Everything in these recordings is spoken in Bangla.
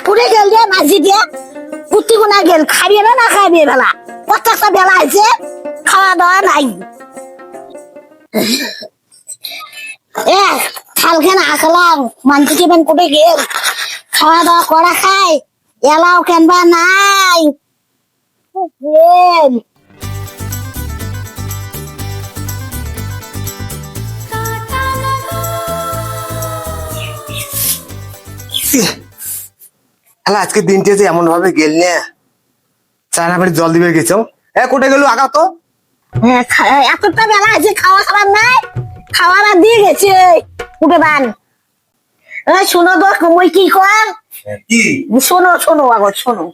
কুড়ে গেল রে মাঝি দিয়ে কুত্তি গুনা গেল খাবি না খাবি বেলা প্রত্যেকটা বেলা আছে খাওয়া দাওয়া নাই কালকে না আসলাম মানছি কেমন কুটে গেল খাওয়া দাওয়া করা খাই এলাও কেনবা নাই আজকে দিনটা যে এমন ভাবে গেল না চায়না বাড়ি জল দিবে গেছো কোটে গেল আগা তো এতটা বেলা আছে খাওয়া খাবার নাই খাওয়ার আর দিয়ে গেছে উঠে বান শোনো তো মই কি কর কি শোনো শোনো আগত শোনো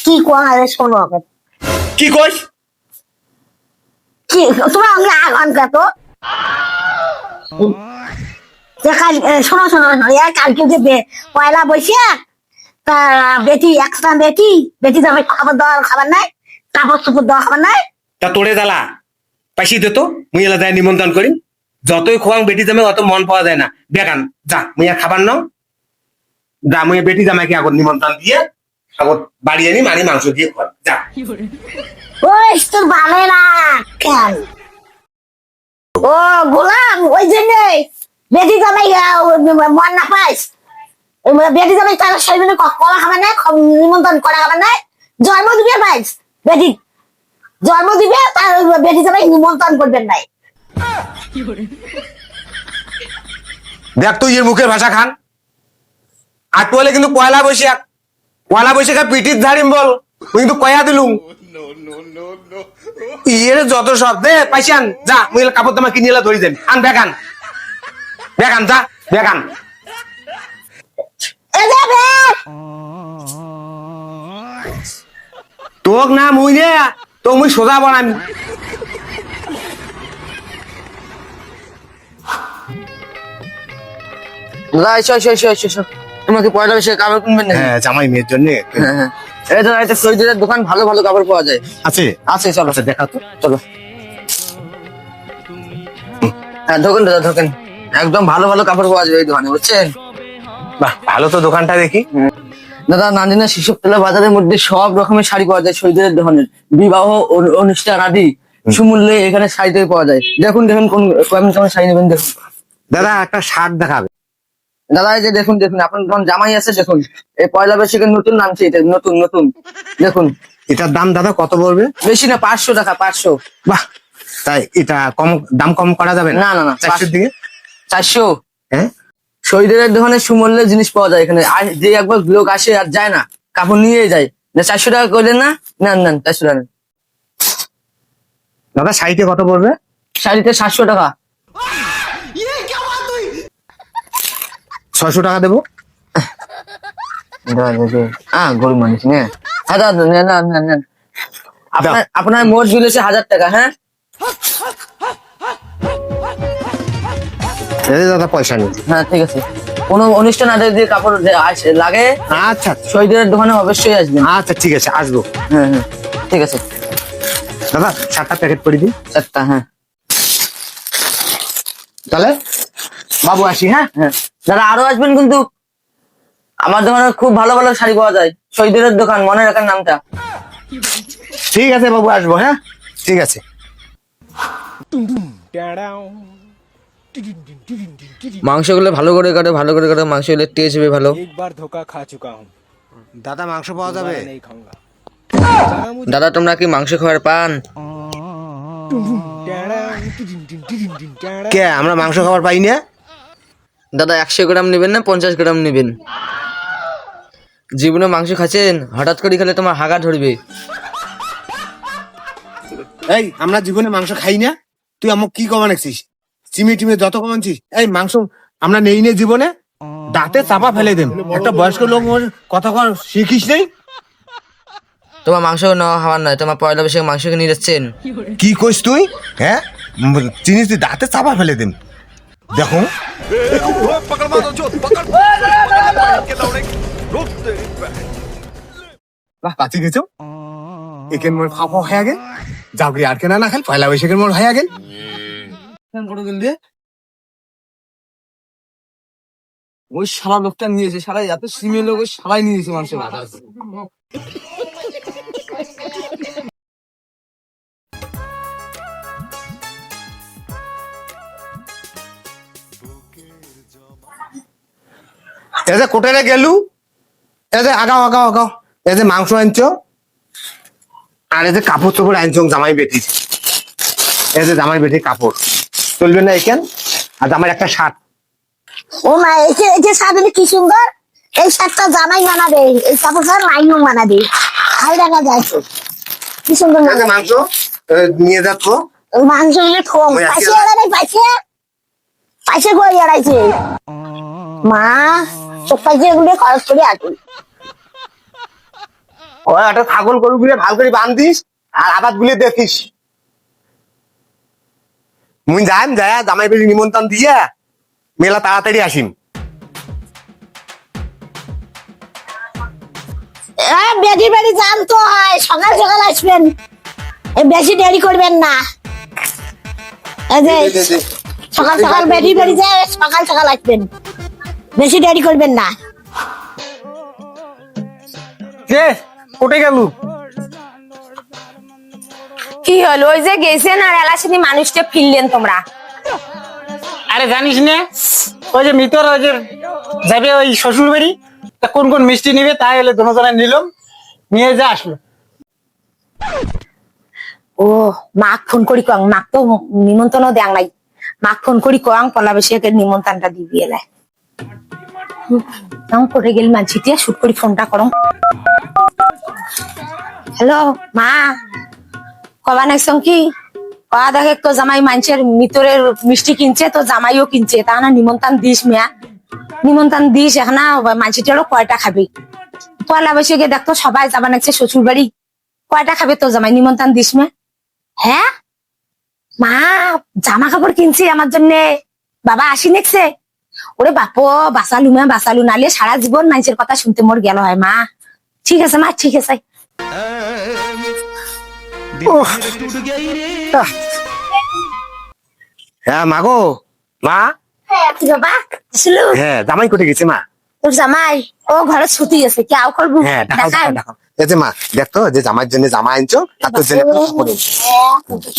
কি কর আরে শোনো আগত কি কইস কি তোমার অঙ্গে আগনকা তো শোনো শোনো কালকে যে পয়লা বৈশাখ তা বেটি একটা বেটি যাবে খাবার নাই কাপড় চোপড় দেওয়া খাবার নাই তা তোরে দালা পাইছি দে তো মুই এলা যায় নিমন্ত্রণ করি যতই খোয়াং বেটি জামে অত মন পাওয়া যায় না বেগান যা মুই আর খাবার নাও যা মুই বেটি জামাইকে আগত নিমন্ত্রণ দিয়ে আগত বাড়ি আনি মানি মাংস দিয়ে খোয়া যা ওই তোর ভালো না কেন ও গোলাম ওই জন্যে বেটি জামাই মন না পাইস বেটি জামাই তার শরীরে কলা খাবার নাই নিমন্ত্রণ করা খাবার নাই জন্ম দিবে পাইস বেটি জন্ম দিবে তার বেটি জামাই নিমন্ত্রণ করবেন নাই দেখ তুই এর মুখের ভাষা খান আর তুই কিন্তু পয়লা বৈশাখ পিটির ধারিম বল তুই কিন্তু কয়া দিলুম ইয়ের যত সব দে পাইছান যা মুই কাপড় জামা কিনে এলা ধরি দেন আন বেগান যা বেগান তোক না মুই নে তো মুই সোজা বানামি তোমাকে পয়লা বৈশাখে কাপড় কিনবেন না? হ্যাঁ জামাই মেয়ের জন্য এই তো একটা সৈয়দের দোকান, ভালো ভালো কাপড় পাওয়া যায়। আছে আছে, চলো দেখা তো চলো। হ্যাঁ ঢোকেন দাদা ঢোকেন, একদম ভালো ভালো কাপড় পাওয়া যায় এই দোকানে, বুঝছেন? বাহ ভালো তো দোকানটা দেখি। দাদা নান্দিনা শিশুতলা বাজারের মধ্যে সব রকমের শাড়ি পাওয়া যায় সৈয়দের দোকানের, বিবাহ অনুষ্ঠান আদি সুমূল্যে এখানে শাড়ি পাওয়া যায়। দেখুন কোন কেমন শাড়ি নেবেন দেখুন। দাদা একটা শার্ট দেখাবে। দাদা এই যে দেখুন আপনার যখন জামাই আছে দেখুন, এই পয়লা বৈশাখের নতুন নামছে এটা, নতুন দেখুন। এটার দাম দাদা কত পড়বে? বেশি না, 500 টাকা, 500। বাহ, তাই এটা দাম কম করা যাবে না? না 400 দিকে 400। হ্যাঁ, শহীদের দোকানে সুমূল্যে জিনিস পাওয়া যায় এখানে। যে একবার লোক আসে আর যায় না, কাপড় নিয়ে যায়। 400 টাকা করলেন না? নেন 400 টাকা। দাদা শাড়িতে কত পড়বে? শাড়িতে 700 টাকা। 600 টাকা দেবো। গরিব মানুষ নে। হ্যাঁ দাদা নেন। আপনার মোট বিল হচ্ছে 1000 টাকা। হ্যাঁ দাদা পয়সা নেই। হ্যাঁ ঠিক আছে। কোনো অনুষ্ঠান আদায় দিয়ে কাপড় লাগে, আচ্ছা শহীদের দোকানে অবশ্যই আসবেন। আচ্ছা ঠিক আছে, আসবো। হ্যাঁ ঠিক আছে দাদা 7টা প্যাকেট করে দিন। 4টা। হ্যাঁ তাহলে বাবু আসি। হ্যাঁ দাদা আরো আসবেন কিন্তু, আমার দোকানে খুব ভালো ভালো শাড়ি পাওয়া যায়। শহীদের দোকান, মনে রাখার নামটা। ঠিক আছে বাবু, আসবো। হ্যাঁ ঠিক আছে। মাংসগুলো ভালো করে কাটো, মাংস হলে টেস্ট হবে ভালো। একবার ধোকা খা চুকা হুম, দাদা মাংস পাওয়া যাবে? नहीं खाऊंगा। দাদা তোমরা কি মাংস খাবার পান? কে আমরা মাংস খাবার পাই না? দাদা 100 গ্রাম নেবেন না 50 গ্রাম নেবেন? জীবনে মাংস খাচ্ছেন, হঠাৎ করে খেলে তোমার হাগা ধরবে। এই আমরা জীবনে মাংস খাই না, তুই আমাকে কি কমা নাকছিস? চিমি যত কমানছিস, এই মাংস আমরা নেই নে জীবনে, দাঁতে চাপা ফেলে দেন। একটা বয়স্ক লোক কথা কর শিখিস নেই? তোমার মাংস নেওয়া খাবার নয়, তোমার পয়লা বৈশাখে মাংস কিনে যাচ্ছেন। কি কইস তুই? হ্যাঁ চিনিস তুই, দাঁতে চাপা ফেলে দেন। দেখো কাছে গেছো এখান মোর ফাফা হয়ে গেল, যাবরি আর কেনা না খেল পয়লা বৈশাখের মোর হয়ে গেল। ওই শালা লোকটা নিয়েছে, শালা এত সিমে লোক, ওই শালাই নিয়েছে মানুষের বাধা। এই যে কোটারে গেলু, এই যে আগাও আগাও আগাও, এই যে মাংস আনছো, আর এই যে কাপড় চোপড় আনছো জামাই বেটি, এই যে জামাই বেটি কাপড় চলবে না এখান, আর জামাই একটা শার্ট। ও মা, এই যে শার্ট কি সুন্দর, এই শার্টটা জামাই মানাবে, এই কাপড়টা লাইনও মানাবে, ভালো দেখা যাচ্ছে, কি সুন্দর এই যে মাংস নিয়ে যাচ্ছ, মাংস গুলো কম ওই আজকে- পাইছে এড়াই পাইছে, পাইছে কই এড়াইছে মা, চোখ পাইছে এগুলো খরচ করে আসুন। ওই একটা ছাগল গরু গুলো ভালো করে বান্ধিস, আর আবাদ গুলো দেখিস। মুই যাইম, যায় জামাই বেটি নিমন্ত্রণ দিয়ে মেলা তাড়াতাড়ি আসিম। বেটি বেটি যান তো হয়, সকাল সকাল আসবেন, বেশি দেরি করবেন না। এই যে সকাল সকাল বেটি বেটি যায়, সকাল সকাল আসবেন, বেশি দেরি করবেন না। কে কোটে গেল? কি হলো? ওই যে গেছেন আর এলাচিনি মানুষটা ফিরলেন তোমরা। আরে জানিস না, ওই যে মিতর ওই যে যাবে ওই শ্বশুর বাড়ি, তা কোন কোন মিষ্টি নিবে তাই হলে দুজনে নিলাম, নিয়ে যা আসলো। ও মাক ফোন করি কং, মাক তো নিমন্ত্রণ দেন নাই, মাক ফোন করি কং পলা বেশি নিমন্ত্রণটা দিবি এলাই। করে গেল মানছিটিয়া শুট করি ফোনটা করো। হ্যালো মা, কবা নাইছং কি? কয়া দেখে তো জামাই মানুষের মিতরের মিষ্টি কিনছে, তো জামাইও কিনছে, তা না নিমন্ত্রণ দিস মিয়া, নিমন্ত্রণ দিস। এখন মানছিটারও কয়টা খাবি? পয়লা বৈশাখে দেখতো সবাই যাবা নাকছে শ্বশুর বাড়ি, কয়টা খাবে তো জামাই? নিমন্ত্রণ দিস মে? হ্যাঁ মা, জামা কাপড় কিনছি আমার জন্য, বাবা আসি নেকছে। ওরে বাপো, বাঁচালু মা বাঁচালু, নালে সারা জীবন মানুষের কথা শুনতে মোর গেল হয়। মা ঠিক আছে মা, ঠিক আছে। হ্যাঁ মাগো, মা। কি বাবা আসলো? হ্যাঁ জামাই কোটে গেছে মা? তোর জামাই ও ঘরে ছুটি আছে, কি আও করবো? হ্যাঁ দেখাও দেখাই। দেখাও দেখাও। এই যে মা দেখতো, যে জামাইয়ের জন্য জামা আনছো, আর তোর জন্য একটা কাপড় এনেছি।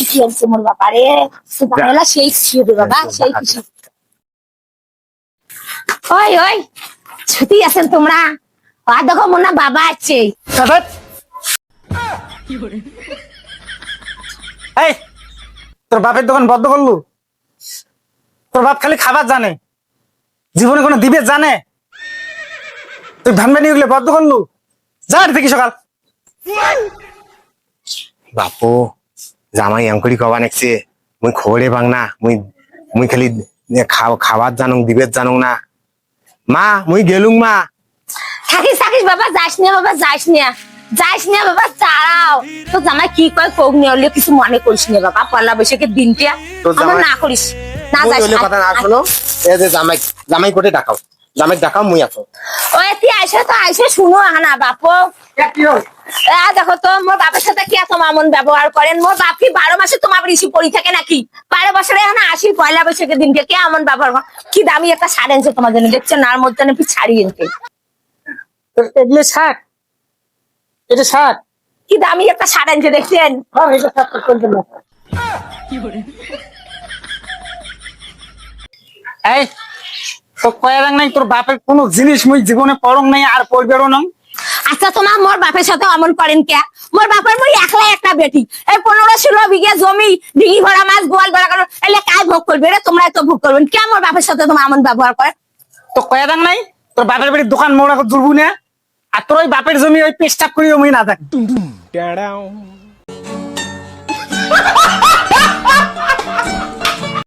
কি হচ্ছে মোর বাবা রে, জামাইলা সেই খুশি হবে বাবা, সেই খুশি। ওই ওই ছুটি আছেন তোমরা? আর দেখো মোর না বাবা আছে। এই তোর বাপের দোকান বন্ধ করলু? তোর বাপ খালি খাবার জানে, জীবনে কোনো দিবে জানে? তুই ভানবানি ওগুলো বন্ধ করলু? যা দেখি সকাল। বাপু জামাই এঙ্করি কবা নেকছে, মুই খবরে পাং না, মুই খালি খাবার জানুং, দিবের জানুং না। মা মুই গেলুং মা। থাকিস থাকিস বাবা, যাস না বাবা, যাস না, যাস না বাবা, দাঁড়াও। তো জামাই কি কয় কোক নিয়ে হলে কিছু মনে করিস না বাবা, পয়লা বৈশাখের দিনটা তোর আমার জামাই- না করিস না, মুই যাস ওইলে কথা না শোনো, এই যে জামাই, জামাই কোটে ডাকাও, জামাই ডাকাও, মুই আছো। ওই তুই আইসে তো আইসে শুনো না বাপো। দেখো তো মোর বাপের সাথে কি এত মামন ব্যবহার করেন? মোর বাপ কি 12 মাসে তোমার ঋষি পড়ি থাকে নাকি? 12 বছরে এখন আসি পয়লা বৈশাখের দিনকে কে এমন ব্যবহার করে? কি দামি একটা শাড়ি এনেছে তোমার জন্য, দেখছেন নার মধ্যে নাকি শাড়ি এনেছে, এগুলো শাক, এটা শাক। কি দামি একটা শাড়ি এনেছে দেখছেন? এটা শাক তোর জন্য। এই তো কয়ারাং নাই, তোর বাপের কোনো জিনিস মুই জীবনে পরং নাই আর পড়বেরও না। আচ্ছা তোমার মোর বাপের সাথে অমন করেন কে? মোর বাপের মই একলাই একটা বেটি, এই 15-16 বিঘে জমি, ডিঙি ভরা মাছ, গোয়াল ভরা কারণ এলে কাজ ভোগ করবে রে? তোমরা তো ভোগ করবেন কে? মোর বাপের সাথে তোমার এমন ব্যবহার করে? তো কয়ারাং নাই, তোর বাপের বাড়ির দোকান মোড়া জুড়বু না, আর তোর ওই বাপের জমি ওই পেস্টাপ করি মুই না থাকি।